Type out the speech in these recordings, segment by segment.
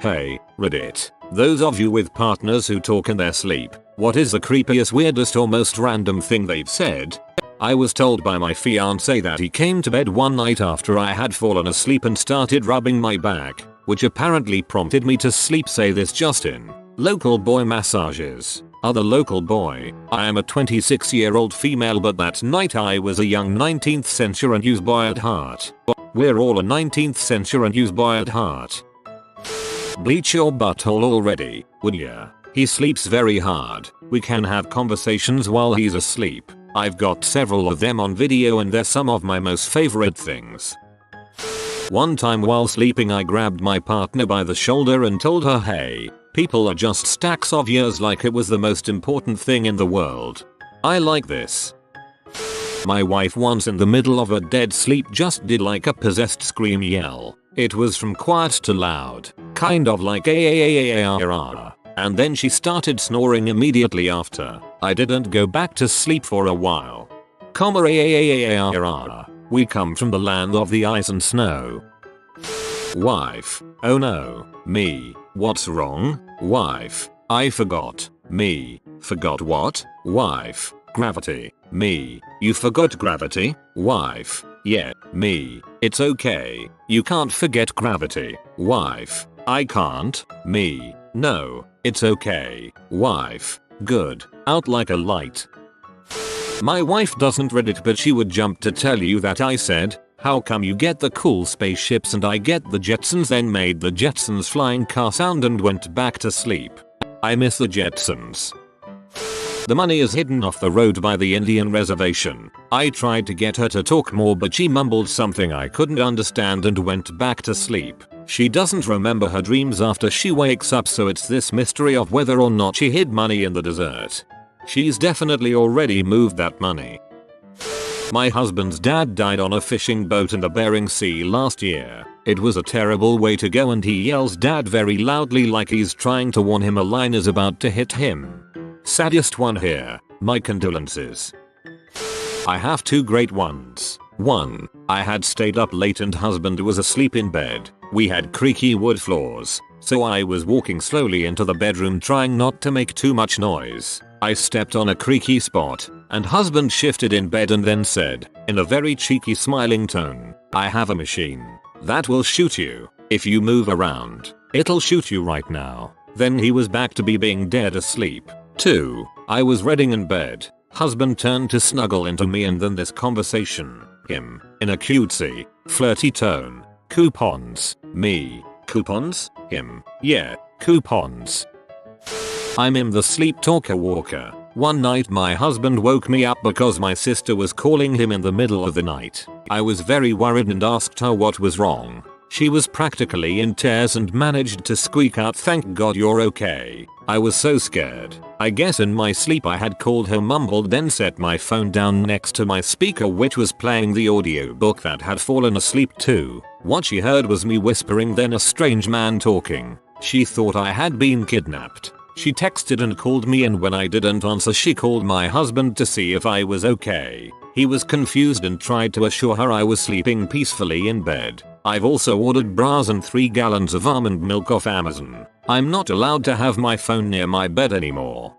Hey, Reddit. Those of you with partners who talk in their sleep, what is the creepiest, weirdest or most random thing they've said? I was told by my fiance that he came to bed one night after I had fallen asleep and started rubbing my back, which apparently prompted me to sleep. Say this just in. Local boy massages. Other local boy. I am a 26-year-old female, but that night I was a young 19th century newsboy at heart. We're all a 19th century newsboy at heart. Bleach your butthole already, would ya? He sleeps very hard. We can have conversations while he's asleep. I've got several of them on video and they're some of my most favorite things. One time while sleeping I grabbed my partner by the shoulder and told her, hey, people are just stacks of years, like it was the most important thing in the world. I like this. My wife once in the middle of a dead sleep just did like a possessed scream yell. It was from quiet to loud, kind of like a. And then she started snoring immediately after. I didn't go back to sleep for a while. We come from the land of the ice and snow. Wife. Oh no. Me. What's wrong? Wife. I forgot. Me. Forgot what? Wife. Gravity. Me. You forgot gravity? Wife. Yeah. Me. It's okay. You can't forget gravity. Wife. I can't. Me. No. It's okay. Wife. Good. Out like a light. My wife doesn't read it, but she would jump to tell you that I said, how come you get the cool spaceships and I get the Jetsons, then made the Jetsons flying car sound and went back to sleep. I miss the Jetsons. The money is hidden off the road by the Indian reservation. I tried to get her to talk more, but she mumbled something I couldn't understand and went back to sleep. She doesn't remember her dreams after she wakes up, so it's this mystery of whether or not she hid money in the desert. She's definitely already moved that money. My husband's dad died on a fishing boat in the Bering Sea last year. It was a terrible way to go and he yells dad very loudly like he's trying to warn him a line is about to hit him. Saddest one here. My condolences. I have two great ones. One, I had stayed up late and husband was asleep in bed. We had creaky wood floors, so I was walking slowly into the bedroom trying not to make too much noise. I stepped on a creaky spot, and husband shifted in bed and then said, in a very cheeky smiling tone, I have a machine that will shoot you. If you move around, it'll shoot you right now. Then he was back to being dead asleep. 2. I was reading in bed. Husband turned to snuggle into me and then this conversation. Him, in a cutesy, flirty tone. Coupons. Me. Coupons? Him. Yeah, coupons. I'm in the sleep talker walker. One night my husband woke me up because my sister was calling him in the middle of the night. I was very worried and asked her what was wrong. She was practically in tears and managed to squeak out, "Thank God you're okay." I was so scared. I guess in my sleep I had called her, mumbled, then set my phone down next to my speaker which was playing the audiobook that had fallen asleep to. What she heard was me whispering, then a strange man talking. She thought I had been kidnapped. She texted and called me, and when I didn't answer she called my husband to see if I was okay. He was confused and tried to assure her I was sleeping peacefully in bed. I've also ordered bras and 3 gallons of almond milk off Amazon. I'm not allowed to have my phone near my bed anymore.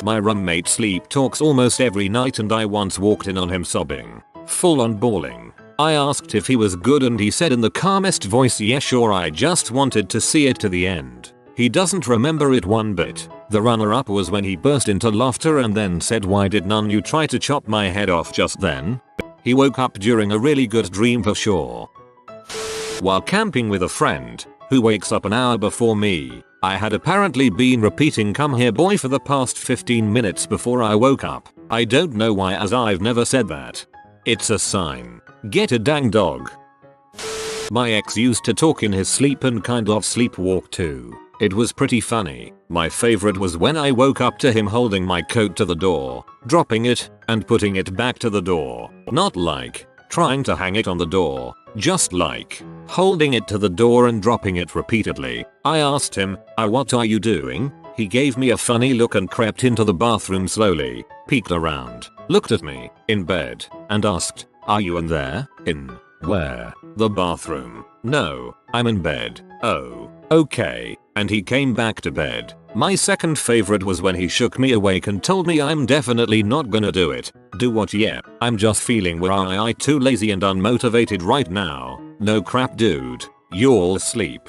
My roommate sleep talks almost every night and I once walked in on him sobbing. Full on bawling. I asked if he was good and he said in the calmest voice, "Yeah sure, I just wanted to see it to the end." He doesn't remember it one bit. The runner-up was when he burst into laughter and then said, "Why did none you try to chop my head off just then?" He woke up during a really good dream for sure. While camping with a friend, who wakes up an hour before me, I had apparently been repeating "come here boy" for the past 15 minutes before I woke up. I don't know why, as I've never said that. It's a sign. Get a dang dog. My ex used to talk in his sleep and kind of sleepwalk too. It was pretty funny. My favorite was when I woke up to him holding my coat to the door, dropping it, and putting it back to the door. Not like trying to hang it on the door, just like holding it to the door and dropping it repeatedly. I asked him, "What are you doing?" He gave me a funny look and crept into the bathroom slowly, peeked around, looked at me, in bed, and asked, "Are you in there?" "In where?" "The bathroom." "No, I'm in bed." "Oh, Okay, and he came back to bed. My second favorite was when he shook me awake and told me I'm definitely not gonna do it. Do what? Yeah, I'm just feeling where I too lazy and unmotivated right now. No crap dude, you're asleep.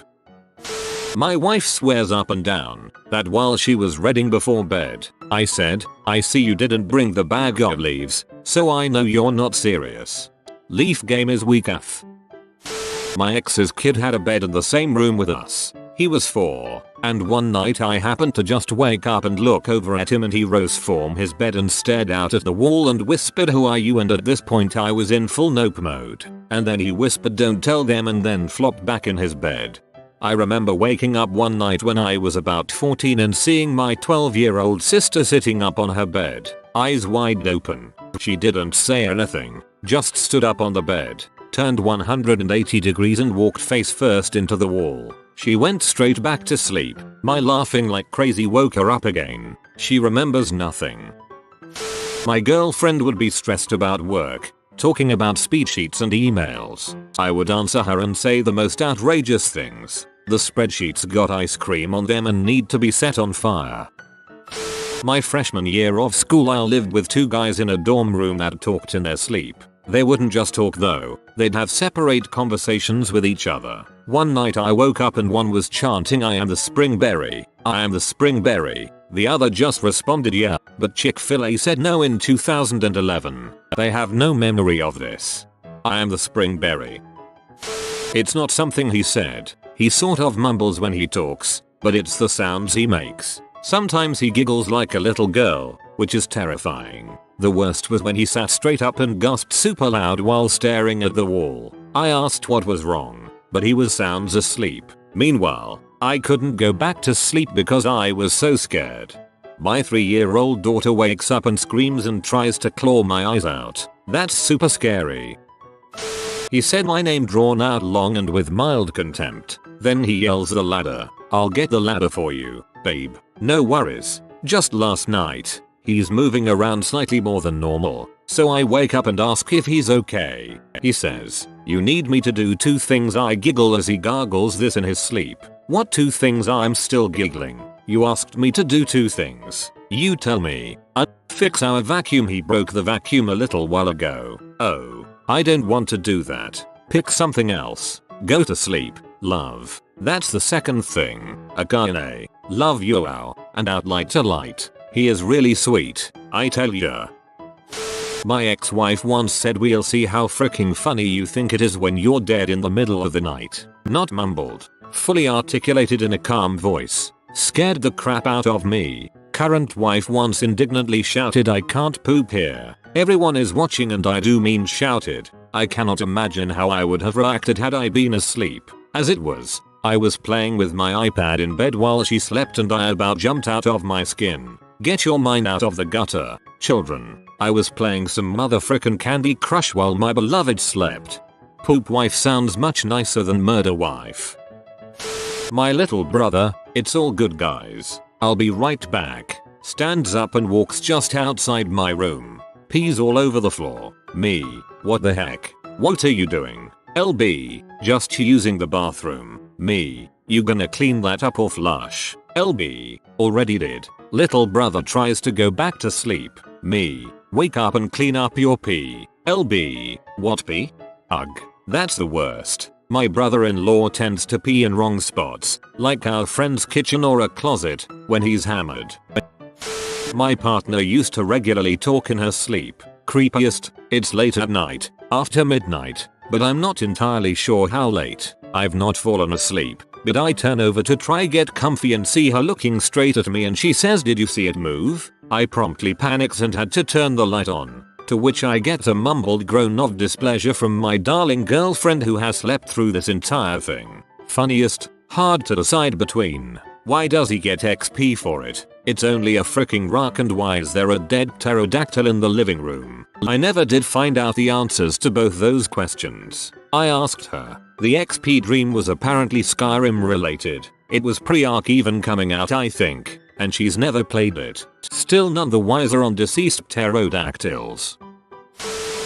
My wife swears up and down that while she was reading before bed, I said, I see you didn't bring the bag of leaves, so I know you're not serious. Leaf game is weak af. My ex's kid had a bed in the same room with us. He was 4, and one night I happened to just wake up and look over at him and he rose from his bed and stared out at the wall and whispered, "Who are you?" And at this point I was in full nope mode. And then he whispered, "Don't tell them," and then flopped back in his bed. I remember waking up one night when I was about 14 and seeing my 12-year-old sister sitting up on her bed, eyes wide open. She didn't say anything, just stood up on the bed, turned 180 degrees and walked face first into the wall. She went straight back to sleep. My laughing like crazy woke her up again. She remembers nothing. My girlfriend would be stressed about work, talking about speed sheets and emails. I would answer her and say the most outrageous things. The spreadsheets got ice cream on them and need to be set on fire. My freshman year of school I lived with 2 guys in a dorm room that talked in their sleep. They wouldn't just talk though, they'd have separate conversations with each other. One night I woke up and one was chanting, "I am the spring berry, I am the spring berry." The other just responded, "Yeah, but Chick-fil-A said no in 2011. They have no memory of this. I am the spring berry." It's not something he said. He sort of mumbles when he talks, but it's the sounds he makes. Sometimes he giggles like a little girl, which is terrifying. The worst was when he sat straight up and gasped super loud while staring at the wall. I asked what was wrong, but he was sounds asleep. Meanwhile, I couldn't go back to sleep because I was so scared. My 3-year-old daughter wakes up and screams and tries to claw my eyes out. That's super scary. He said my name drawn out long and with mild contempt. Then he yells, "The ladder. I'll get the ladder for you, babe. No worries." Just last night, he's moving around slightly more than normal, so I wake up and ask if he's okay. He says, "You need me to do 2 things." I giggle as he gargles this in his sleep. "What 2 things?" I'm still giggling. "You asked me to do 2 things. You tell me." "Fix our vacuum. He broke the vacuum a little while ago." "Oh, I don't want to do that. Pick something else. Go to sleep, love." That's the second thing. Akane. Love you ow. And out light to light. He is really sweet, I tell ya. My ex-wife once said, "We'll see how freaking funny you think it is when you're dead in the middle of the night." Not mumbled. Fully articulated in a calm voice. Scared the crap out of me. Current wife once indignantly shouted, "I can't poop here. Everyone is watching," and I do mean shouted. I cannot imagine how I would have reacted had I been asleep. As it was, I was playing with my iPad in bed while she slept and I about jumped out of my skin. Get your mind out of the gutter, children. I was playing some mother frickin' Candy Crush while my beloved slept. Poop wife sounds much nicer than murder wife. My little brother, "It's all good guys. I'll be right back," stands up and walks just outside my room. Pees all over the floor. Me, "What the heck? What are you doing?" LB, "Just using the bathroom." Me, "You gonna clean that up or flush?" LB, "Already did." Little brother tries to go back to sleep. Me, "Wake up and clean up your pee." LB, "What pee?" Ugh, that's the worst. My brother-in-law tends to pee in wrong spots, like our friend's kitchen or a closet, when he's hammered. My partner used to regularly talk in her sleep. Creepiest, it's late at night, after midnight, but I'm not entirely sure how late. I've not fallen asleep, but I turn over to try get comfy and see her looking straight at me and she says, "Did you see it move?" I promptly panicked and had to turn the light on, to which I get a mumbled groan of displeasure from my darling girlfriend who has slept through this entire thing. Funniest, hard to decide between. Why does he get XP for it? It's only a freaking rock, and why is there a dead pterodactyl in the living room? I never did find out the answers to both those questions. I asked her. The XP dream was apparently Skyrim related. It was pre-Arc even coming out, I think, and she's never played it. Still none the wiser on deceased pterodactyls.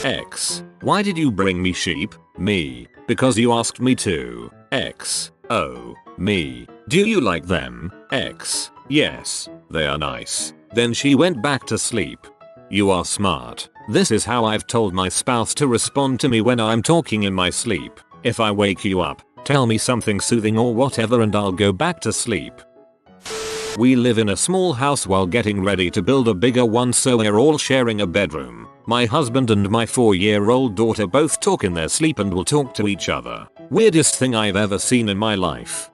X. Why did you bring me sheep? Me. Because you asked me to. X. Oh. Me. Do you like them? X. Yes, they are nice. Then she went back to sleep. You are smart. This is how I've told my spouse to respond to me when I'm talking in my sleep. If I wake you up, tell me something soothing or whatever and I'll go back to sleep. We live in a small house while getting ready to build a bigger one, so we're all sharing a bedroom. My husband and my 4-year-old daughter both talk in their sleep and will talk to each other. Weirdest thing I've ever seen in my life.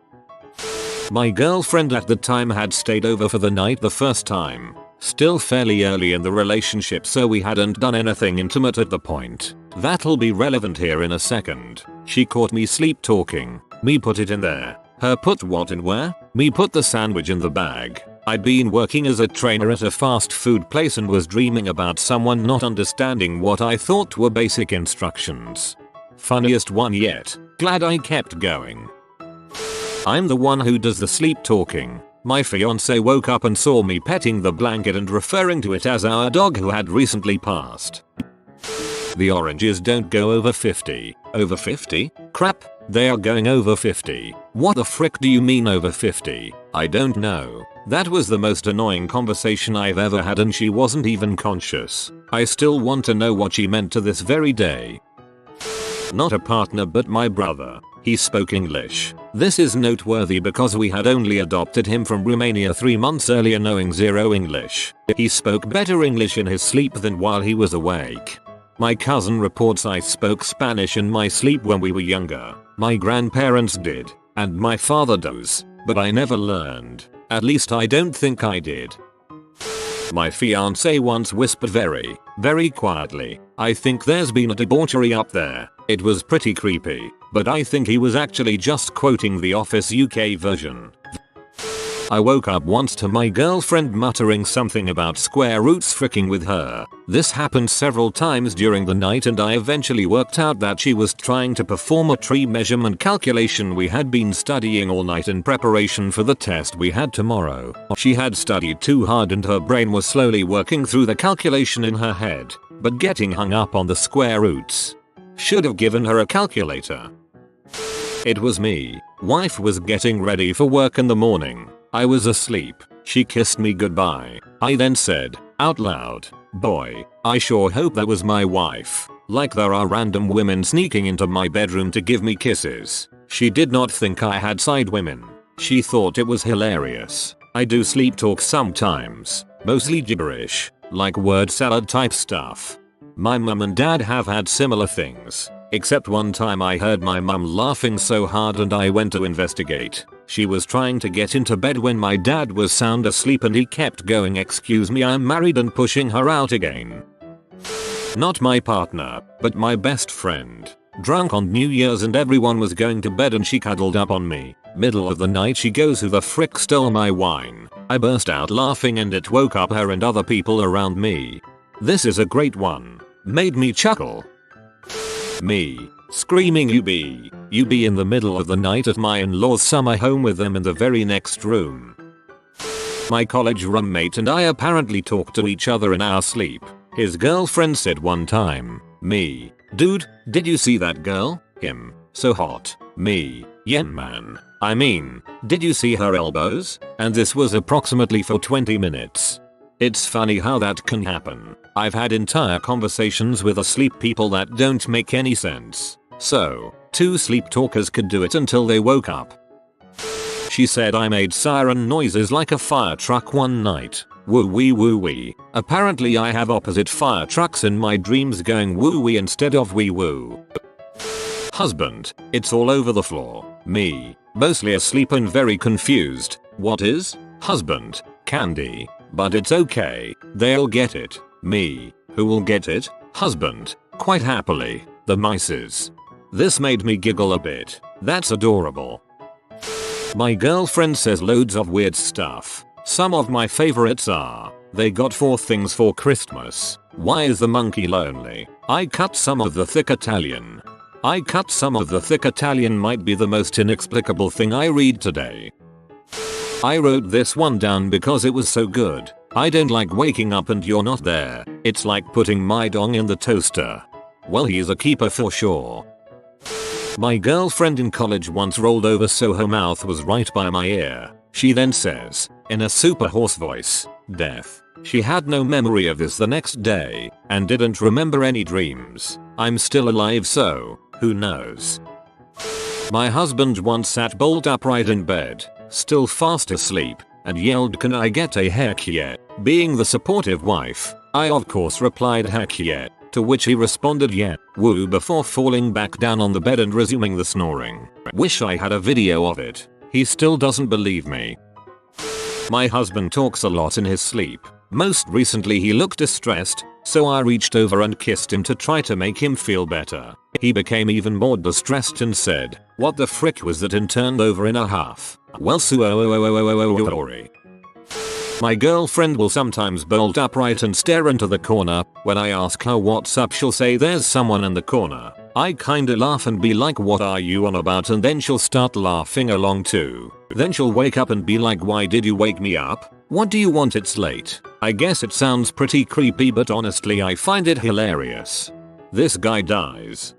My girlfriend at the time had stayed over for the night the first time. Still fairly early in the relationship, so we hadn't done anything intimate at the point. That'll be relevant here in a second. She caught me sleep talking. Me put it in there. Her put what in where? Me put the sandwich in the bag. I'd been working as a trainer at a fast food place and was dreaming about someone not understanding what I thought were basic instructions. Funniest one yet. Glad I kept going. I'm the one who does the sleep talking. My fiance woke up and saw me petting the blanket and referring to it as our dog who had recently passed. The oranges don't go over 50. Over 50? Crap, they are going over 50. What the frick do you mean over 50? I don't know. That was the most annoying conversation I've ever had and she wasn't even conscious. I still want to know what she meant to this very day. Not a partner but my brother. He spoke English. This is noteworthy because we had only adopted him from Romania 3 months earlier, knowing zero English. He spoke better English in his sleep than while he was awake. My cousin reports I spoke Spanish in my sleep when we were younger. My grandparents did, and my father does, but I never learned. At least I don't think I did. My fiance once whispered very, very quietly, "I think there's been a debauchery up there." It was pretty creepy, but I think he was actually just quoting The Office UK version. I woke up once to my girlfriend muttering something about square roots fricking with her. This happened several times during the night and I eventually worked out that she was trying to perform a tree measurement calculation we had been studying all night in preparation for the test we had tomorrow. She had studied too hard and her brain was slowly working through the calculation in her head, but getting hung up on the square roots. Should have given her a calculator. It was me. Wife was getting ready for work in the morning. I was asleep. She kissed me goodbye. I then said, out loud, "Boy, I sure hope that was my wife." Like there are random women sneaking into my bedroom to give me kisses. She did not think I had side women. She thought it was hilarious. I do sleep talk sometimes. Mostly gibberish. Like word salad type stuff. My mum and dad have had similar things. Except one time I heard my mum laughing so hard and I went to investigate. She was trying to get into bed when my dad was sound asleep and he kept going, "Excuse me, I'm married," and pushing her out again. Not my partner, but my best friend. Drunk on New Year's and everyone was going to bed and she cuddled up on me. Middle of the night she goes, "Who the frick stole my wine?" I burst out laughing and it woke up her and other people around me. This is a great one. Made me chuckle. Me. Screaming you be in the middle of the night at my in-laws' summer home with them in the very next room. My college roommate and I apparently talked to each other in our sleep. His girlfriend said one time, me, "Dude, did you see that girl? Him. So hot." Me, "Yeah man. I mean, did you see her elbows?" And this was approximately for 20 minutes. It's funny how that can happen. I've had entire conversations with asleep people that don't make any sense. So, 2 sleep talkers could do it until they woke up. She said I made siren noises like a fire truck one night. Woo wee woo wee. Apparently I have opposite fire trucks in my dreams going woo wee instead of wee woo. Husband, "It's all over the floor." Me, mostly asleep and very confused. "What is?" Husband, "Candy. But it's okay. They'll get it." Me, "Who will get it?" Husband, quite happily, "The mices." This made me giggle a bit. That's adorable. My girlfriend says loads of weird stuff. Some of my favorites are, "They got 4 things for Christmas." "Why is the monkey lonely?" "I cut some of the thick Italian." "I cut some of the thick Italian" might be the most inexplicable thing I read today. I wrote this one down because it was so good. "I don't like waking up and you're not there. It's like putting my dong in the toaster." Well, he's a keeper for sure. My girlfriend in college once rolled over so her mouth was right by my ear. She then says, in a super hoarse voice, "Death." She had no memory of this the next day and didn't remember any dreams. I'm still alive, so who knows. My husband once sat bolt upright in bed, still fast asleep, and yelled, "Can I get a heck yeah?" Being the supportive wife, I of course replied, "Heck yeah," to which he responded, "Yeah, woo," before falling back down on the bed and resuming the snoring. Wish I had a video of it. He still doesn't believe me. My husband talks a lot in his sleep. Most recently he looked distressed, so I reached over and kissed him to try to make him feel better. He became even more distressed and said, "What the frick was that?" and turned over in a huff. Well, sorry. My girlfriend will sometimes bolt upright and stare into the corner. When I ask her what's up, she'll say there's someone in the corner. I kinda laugh and be like, "What are you on about?" and then she'll start laughing along too. Then she'll wake up and be like, "Why did you wake me up? What do you want? It's late." I guess it sounds pretty creepy, but honestly I find it hilarious. This guy dies.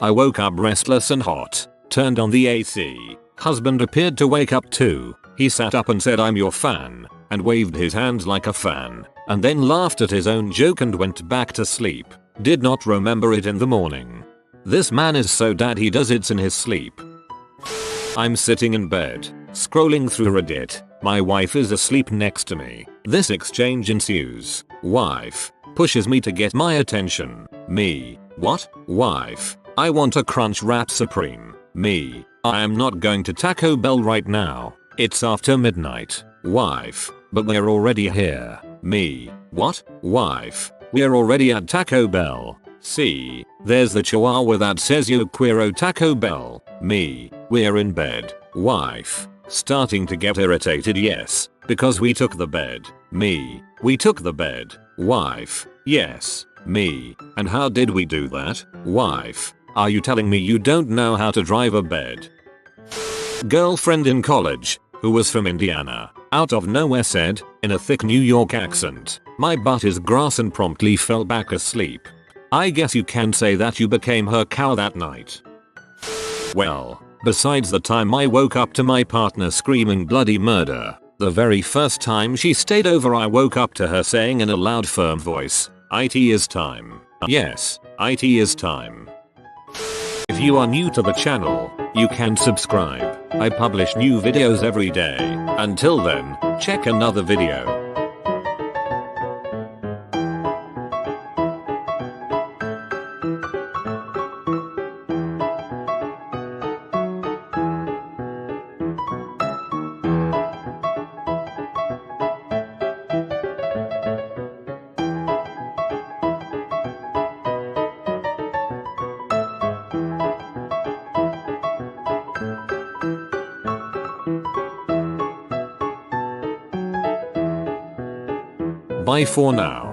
I woke up restless and hot. Turned on the AC. Husband appeared to wake up too. He sat up and said, "I'm your fan," and waved his hands like a fan, and then laughed at his own joke and went back to sleep. Did not remember it in the morning. This man is so dead he does it in his sleep. I'm sitting in bed, scrolling through Reddit. My wife is asleep next to me. This exchange ensues. Wife pushes me to get my attention. Me. What? Wife. I want a Crunch Wrap Supreme. Me. I am not going to Taco Bell right now. It's after midnight. Wife. But we're already here. Me. What? Wife. We're already at Taco Bell. See, there's the chihuahua that says "Yo quiero Taco Bell." Me. We're in bed. Wife. Starting to get irritated. Yes, because we took the bed. Me. We took the bed. Wife. Yes. Me. And how did we do that? Wife. Are you telling me you don't know how to drive a bed? Girlfriend in college, who was from Indiana, out of nowhere said, in a thick New York accent, "My butt is grass," and promptly fell back asleep. I guess you can say that you became her cow that night. Well, besides the time I woke up to my partner screaming bloody murder, the very first time she stayed over I woke up to her saying in a loud firm voice, "IT is time." Yes, IT is time. If you are new to the channel, you can subscribe. I publish new videos every day. Until then, check another video. Bye for now.